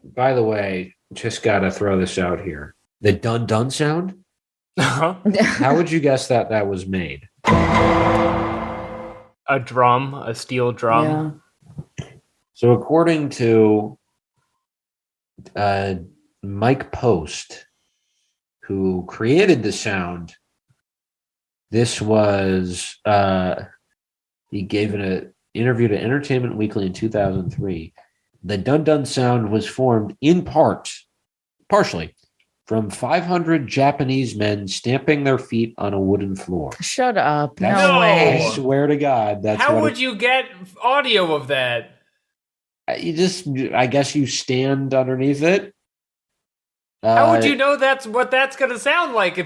By the way, just got to throw this out here. The dun dun sound? Uh-huh. How would you guess that was made? A drum, a steel drum. Yeah. So according to Mike Post, who created the sound, this was he gave an interview to Entertainment Weekly in 2003. The dun dun sound was formed in partially from 500 Japanese men stamping their feet on a wooden floor. Shut up. That's- No way. I swear to God, that's How what would you get audio of that? I guess you stand underneath it. How would you know that's what that's going to sound like?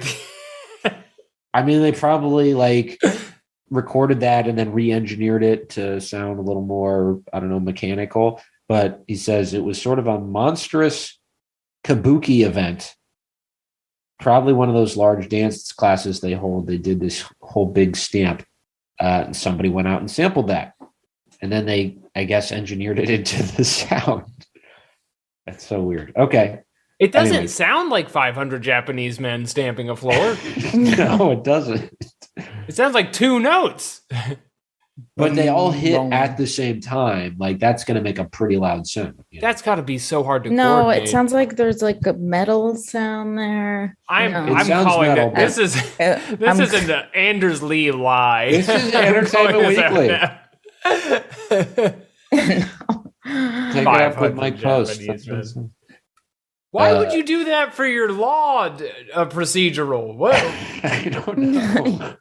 I mean, they probably recorded that and then re-engineered it to sound a little more, I don't know, mechanical. But he says it was sort of a monstrous kabuki event. Probably one of those large dance classes they hold. They did this whole big stamp. And somebody went out and sampled that. And then they, I guess, engineered it into the sound. That's so weird. Okay. It doesn't Anyway. sound like 500 Japanese men stamping a floor. No, it doesn't. It sounds like 2 notes. But they all hit Boom. at the same time. Like, that's going to make a pretty loud sound. You know? That's got to be so hard to No, coordinate. it sounds like there's like a metal sound there. I'm No. It sounds calling metal, it. This is I'm- isn't the Anders Lee lie. This is I'm Entertainment calling this out Weekly. now. Take it up with 500 Mike Post. Japanese men. Why would you do that for your law procedural? What? I don't know.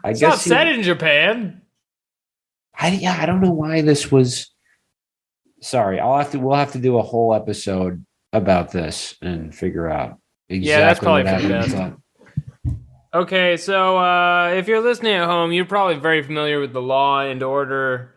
I It's not guess set in Japan. I don't know why this was. Sorry, we'll have to do a whole episode about this and figure out exactly Yeah, that's probably what for the happened. best. Okay, so if you're listening at home, you're probably very familiar with the Law and Order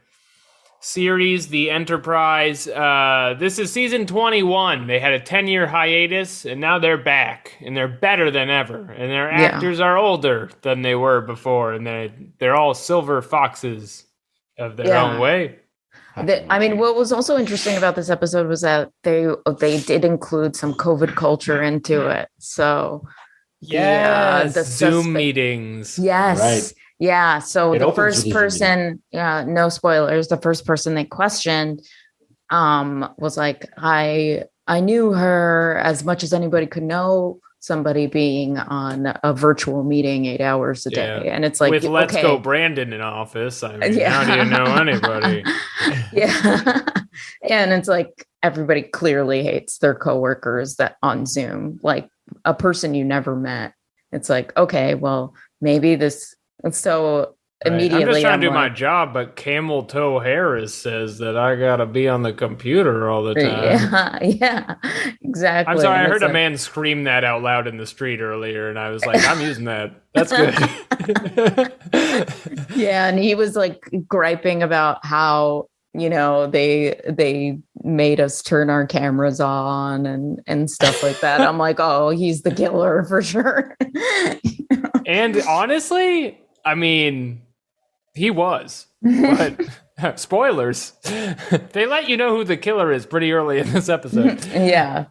series, The Enterprise. This is season 21. They had a 10-year hiatus, and now they're back, and they're better than ever. And their Yeah. actors are older than they were before, and they're all silver foxes of their Yeah. own way. I mean, what was also interesting about this episode was that they did include some COVID culture into it. So Yes, the Zoom suspect- meetings. yes, Right. yeah. So It the opens first with a Zoom person, no spoilers. The first person they questioned, was like, I knew her as much as anybody could know somebody being on a virtual meeting 8 hours a day, Yeah. and it's like, With Let's okay. Go Brandon in office. I mean, Yeah. how do you know anybody? Yeah. And it's like everybody clearly hates their coworkers that on Zoom, like a person you never met. It's like, okay, well, maybe this. And so Right. immediately I'm just trying to do my like, job, but Camel Toe Harris says that I gotta be on the computer all the time. yeah, yeah, exactly. I'm sorry, I And heard it's a like- man scream that out loud in the street earlier, and I was like, I'm using that. That's good. Yeah, and he was like griping about how, they made us turn our cameras on and stuff like that. I'm like, oh, he's the killer for sure. And honestly, I mean, he was. But spoilers. They let you know who the killer is pretty early in this episode. Yeah.